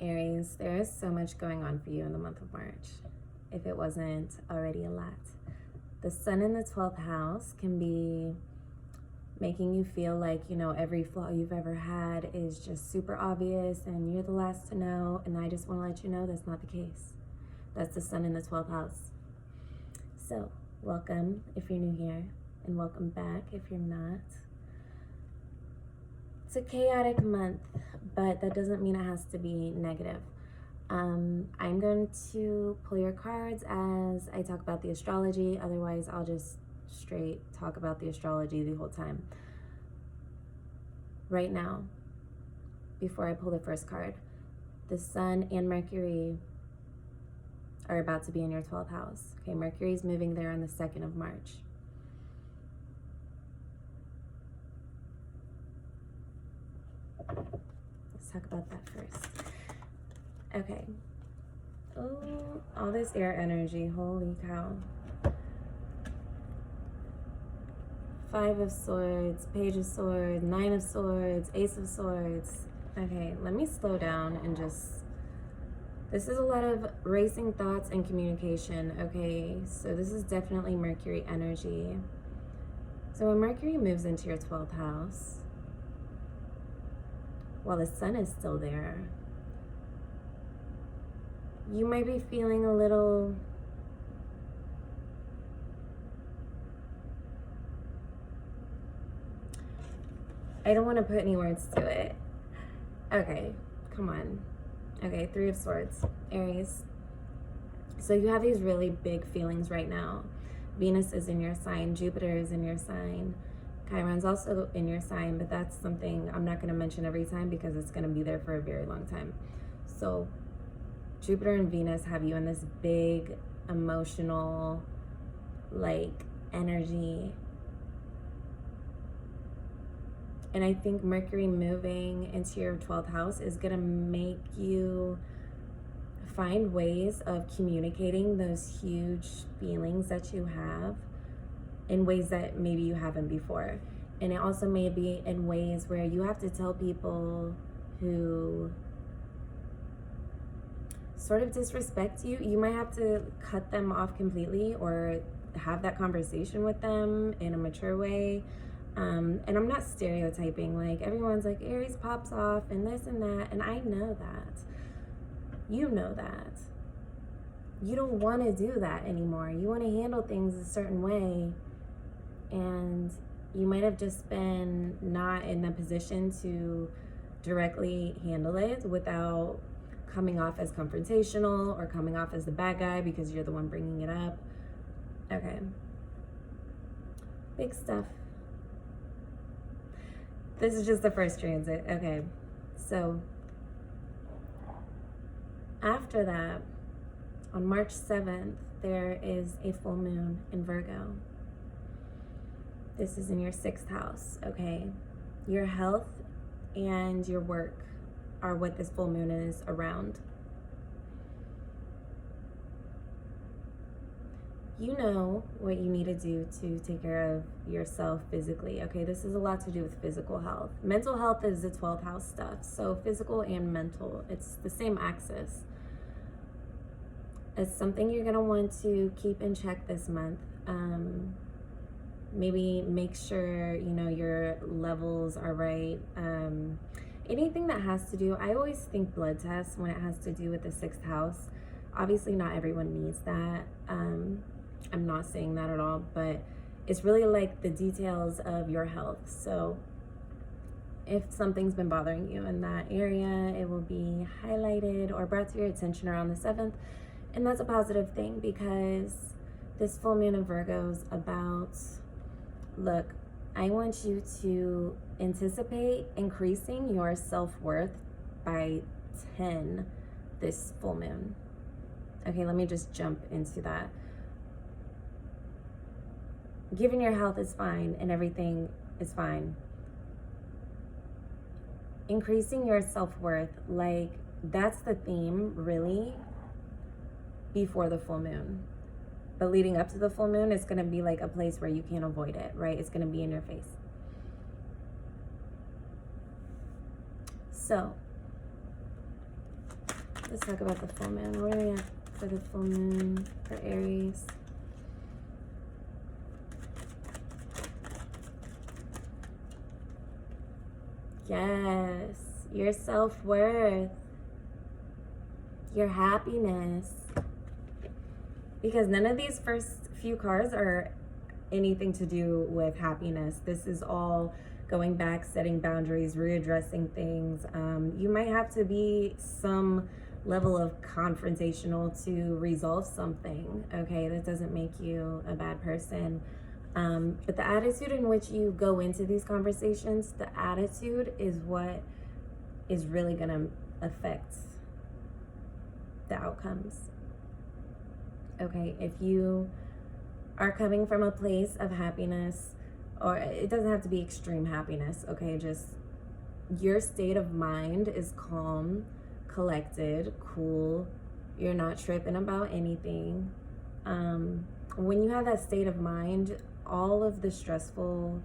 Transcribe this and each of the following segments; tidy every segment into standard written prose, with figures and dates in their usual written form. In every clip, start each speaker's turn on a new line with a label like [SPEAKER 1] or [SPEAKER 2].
[SPEAKER 1] Aries, there is so much going on for you in the month of March, if it wasn't already a lot. The sun in the 12th house can be making you feel like, you know, every flaw you've ever had is just super obvious and you're the last to know. And I just want to let you know that's not the case. That's the sun in the 12th house. So welcome if you're new here, and welcome back if you're not. It's a chaotic month, but that doesn't mean it has to be negative. I'm going to pull your cards as I talk about the astrology. Otherwise, I'll just straight talk about the astrology the whole time. Right now, before I pull the first card, the sun and Mercury are about to be in your 12th house. Okay, Mercury's moving there on the 2nd of March. Let's talk about that first. Okay. Oh, all this air energy, holy cow. 5 of Swords, Page of Swords, 9 of Swords, Ace of Swords. Okay, let me slow down and just... This is a lot of racing thoughts and communication, okay? So this is definitely Mercury energy. So when Mercury moves into your 12th house, while the sun is still there, you might be feeling a little... I don't want to put any words to it. Okay, come on. Okay, 3 of Swords, Aries. So you have these really big feelings right now. Venus is in your sign, Jupiter is in your sign, Chiron's also in your sign, but that's something I'm not going to mention every time because it's going to be there for a very long time. So Jupiter and Venus have you in this big emotional, like, energy. And I think Mercury moving into your 12th house is going to make you find ways of communicating those huge feelings that you have in ways that maybe you haven't before. And it also may be in ways where you have to tell people who sort of disrespect you. You might have to cut them off completely or have that conversation with them in a mature way. And I'm not stereotyping, like everyone's like Aries pops off and this and that, and I know that. You know that. You don't want to do that anymore. You want to handle things a certain way, and you might have just been not in the position to directly handle it without coming off as confrontational or coming off as the bad guy because you're the one bringing it up. Okay. Big stuff. This is just the first transit. Okay, so after that, on March 7th, there is a full moon in Virgo. This is in your 6th house, okay? Your health and your work are what this full moon is around. You know what you need to do to take care of yourself physically. Okay, this is a lot to do with physical health. Mental health is the 12th house stuff. So physical and mental, it's the same axis. It's something you're gonna want to keep in check this month. Maybe make sure, you know, your levels are right. Anything that has to do, I always think blood tests when it has to do with the 6th house. Obviously not everyone needs that. I'm not saying that at all, but it's really like the details of your health. So if something's been bothering you in that area, it will be highlighted or brought to your attention around the 7th. And that's a positive thing because this full moon of Virgo's about, look, I want you to anticipate increasing your self-worth by 10 this full moon. Okay, let me just jump into that. Given your health is fine and everything is fine, increasing your self-worth, like that's the theme really before the full moon. But leading up to the full moon, it's going to be like a place where you can't avoid it, right? It's going to be in your face. So Let's talk about the full moon. What do we have for the full moon for Aries? Yes, your self-worth, your happiness. Because none of these first few cards are anything to do with happiness. This is all going back, setting boundaries, readdressing things. You might have to be some level of confrontational to resolve something, okay? That doesn't make you a bad person. But the attitude in which you go into these conversations, the attitude is what is really gonna affect the outcomes. Okay, if you are coming from a place of happiness, or it doesn't have to be extreme happiness, okay, just your state of mind is calm, collected, cool, you're not tripping about anything. When you have that state of mind, all of the stressful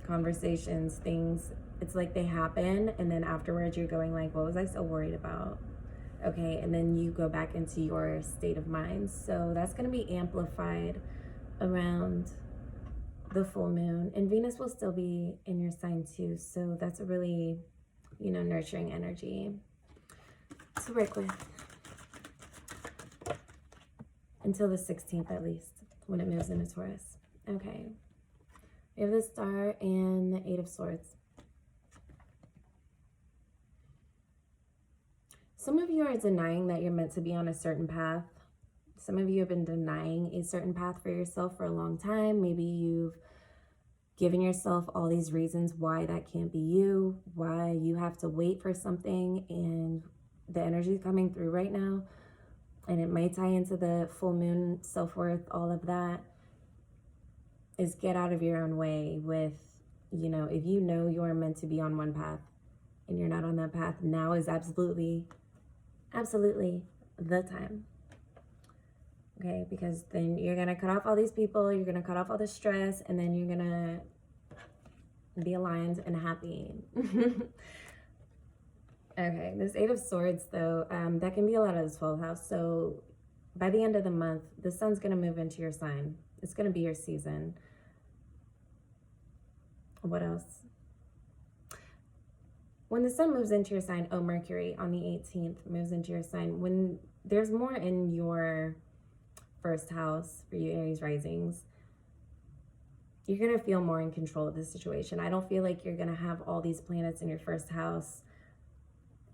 [SPEAKER 1] conversations, things, it's like they happen, and then afterwards you're going like, what was I so worried about? Okay, and then you go back into your state of mind. So that's going to be amplified around the full moon, and Venus will still be in your sign too. So that's a really, nurturing energy to work with until the 16th, at least, when it moves into Taurus. Okay, we have the Star and the 8 of Swords. Some of you are denying that you're meant to be on a certain path. Some of you have been denying a certain path for yourself for a long time. Maybe you've given yourself all these reasons why that can't be you, why you have to wait for something, and the energy is coming through right now. And it might tie into the full moon, self-worth, all of that, is get out of your own way with, if you know you're meant to be on one path and you're not on that path, now is absolutely the time. Okay, because then you're gonna cut off all these people, you're gonna cut off all the stress, and then you're gonna be aligned and happy. Okay, this 8 of Swords, though, that can be a lot of the 12th house. So by the end of the month, the sun's gonna move into your sign. It's gonna be your season. What else? When the sun moves into your sign, Mercury on the 18th moves into your sign. When there's more in your first house for you Aries risings, you're going to feel more in control of the situation. I don't feel like you're going to have all these planets in your first house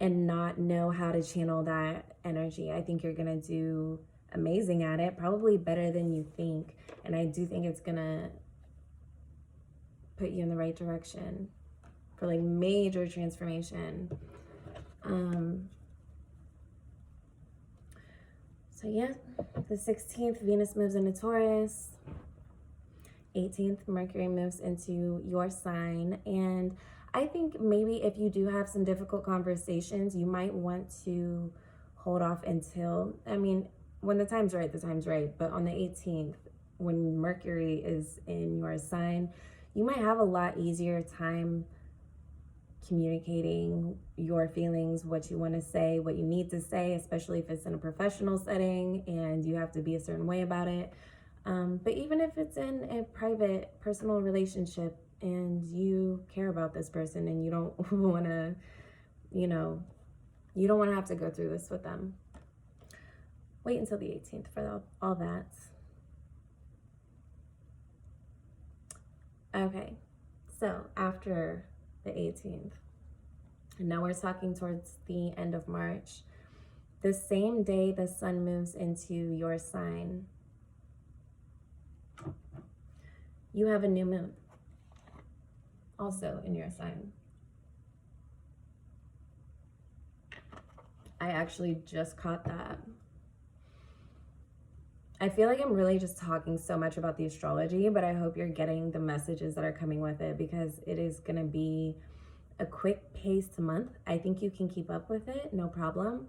[SPEAKER 1] and not know how to channel that energy. I think you're going to do amazing at it, probably better than you think. And I do think it's going to put you in the right direction for like major transformation. So yeah, the 16th, Venus moves into Taurus. 18th, Mercury moves into your sign. And I think maybe if you do have some difficult conversations, you might want to hold off until, when the time's right, the time's right. But on the 18th, when Mercury is in your sign, you might have a lot easier time communicating your feelings, what you want to say, what you need to say, especially if it's in a professional setting and you have to be a certain way about it. But even if it's in a private, personal relationship and you care about this person and you don't want to, you don't want to have to go through this with them, wait until the 18th for all that. Okay, so after the 18th, and now we're talking towards the end of March, the same day the sun moves into your sign, you have a new moon also in your sign. I actually just caught that. I feel like I'm really just talking so much about the astrology, but I hope you're getting the messages that are coming with it, because it is going to be a quick paced month. I think you can keep up with it, no problem.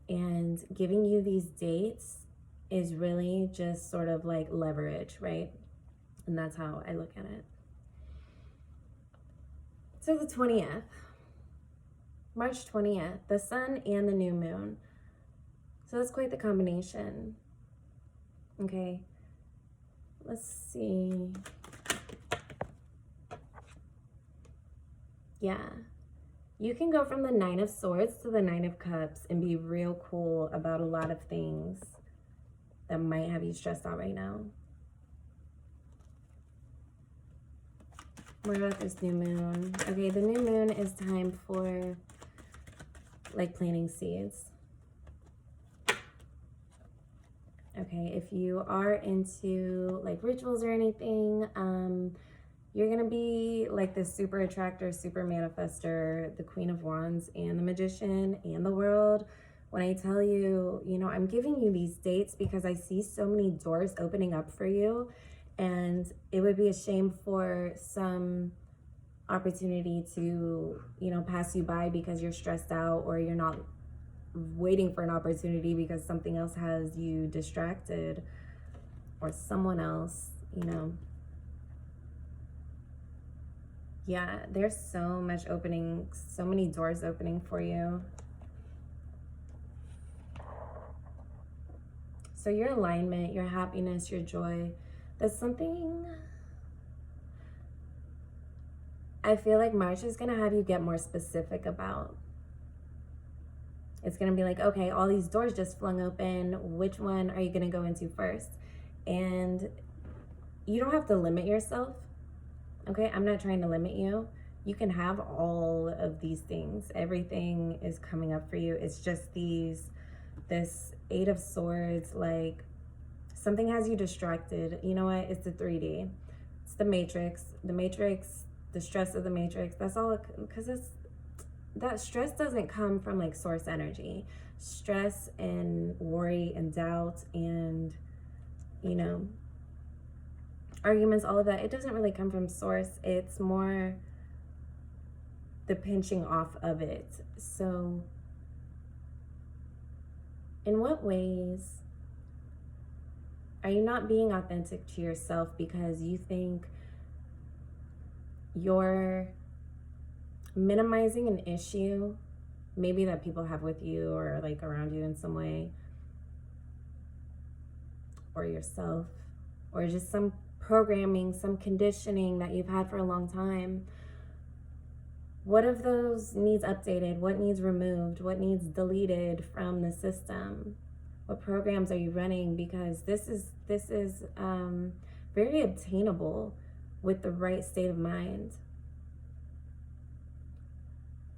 [SPEAKER 1] And giving you these dates is really just sort of like leverage, right? And that's how I look at it. So the 20th, March 20th, the sun and the new moon. So that's quite the combination. Okay, let's see. Yeah, you can go from the Nine of Swords to the Nine of Cups and be real cool about a lot of things that might have you stressed out right now. What about this new moon? Okay, the new moon is time for like planting seeds. Okay, if you are into like rituals or anything, you're gonna be like this super attractor, super manifester, the Queen of Wands and the Magician and the World. When I tell you, you know, I'm giving you these dates because I see so many doors opening up for you, and it would be a shame for some opportunity to, you know, pass you by because you're stressed out or you're not waiting for an opportunity because something else has you distracted or someone else, you know. Yeah, there's so much opening, so many doors opening for you. So your alignment, your happiness, your joy, that's something I feel like March is going to have you get more specific about. It's going to be like, okay, all these doors just flung open. Which one are you going to go into first? And you don't have to limit yourself. Okay, I'm not trying to limit you. You can have all of these things. Everything is coming up for you. It's just this Eight of Swords, like something has you distracted. You know what? It's the 3D. It's the Matrix. The Matrix, the stress of the Matrix. That's all, because that stress doesn't come from like source energy. Stress and worry and doubt and, you know, arguments, all of that, it doesn't really come from source. It's more the pinching off of it. So in what ways are you not being authentic to yourself because you think you're minimizing an issue maybe that people have with you or like around you in some way, or yourself, or just some programming, some conditioning that you've had for a long time? What of those needs updated? What needs removed? What needs deleted from the system? What programs are you running? Because this is very obtainable with the right state of mind.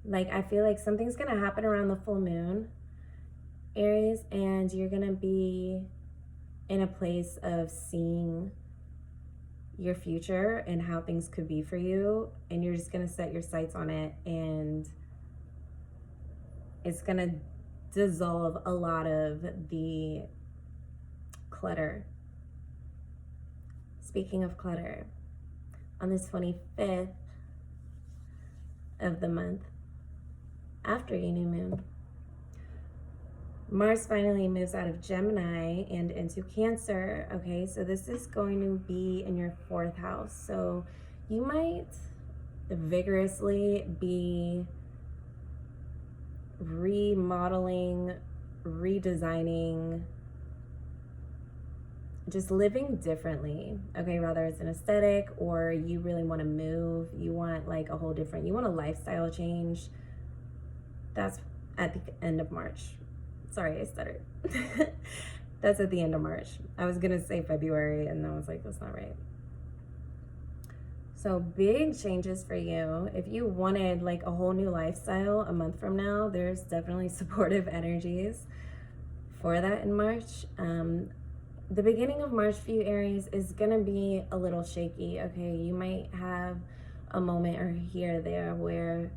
[SPEAKER 1] Like, I feel like something's going to happen around the full moon, Aries, and you're going to be in a place of seeing your future and how things could be for you, and you're just going to set your sights on it, and it's going to dissolve a lot of the clutter. Speaking of clutter, on the 25th of the month, after your new moon, Mars finally moves out of Gemini and into Cancer. Okay, so this is going to be in your 4th house. So you might vigorously be remodeling, redesigning, just living differently. Okay, whether it's an aesthetic or you really want to move, you want like a whole different, you want a lifestyle change. That's at the end of March. Sorry, I stuttered. That's at the end of March. I was gonna say February and I was like, that's not right. So big changes for you. If you wanted like a whole new lifestyle a month from now, there's definitely supportive energies for that in March. The beginning of March for you, Aries, is gonna be a little shaky. Okay, you might have a moment or here or there where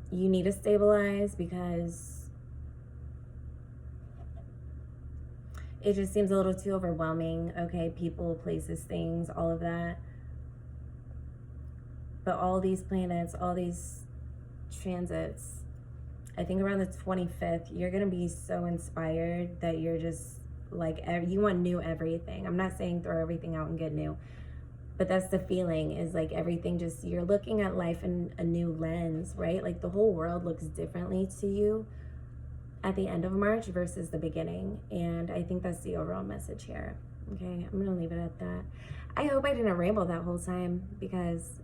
[SPEAKER 1] you need to stabilize because it just seems a little too overwhelming. Okay, people, places, things, all of that. But all these planets, all these transits, I think around the 25th, you're going to be so inspired that you're just like, you want new everything. I'm not saying throw everything out and get new. But that's the feeling, is like everything just, you're looking at life in a new lens, right? Like the whole world looks differently to you at the end of March versus the beginning. And I think that's the overall message here. Okay, I'm gonna leave it at that. I hope I didn't ramble that whole time, because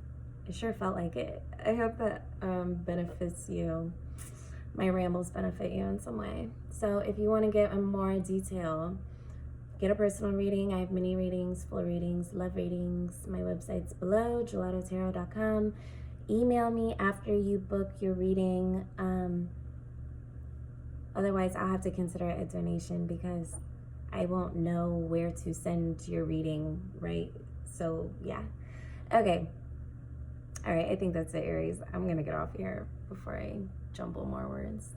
[SPEAKER 1] it sure felt like it. I hope that benefits you. My rambles benefit you in some way. So if you want to get a more detail, get a personal reading. I have mini readings, full readings, love readings. My website's below, gelatotarot.com. Email me after you book your reading. Otherwise, I'll have to consider it a donation, because I won't know where to send your reading, right? So, yeah. Okay. All right, I think that's it, Aries. I'm going to get off here before I jumble more words.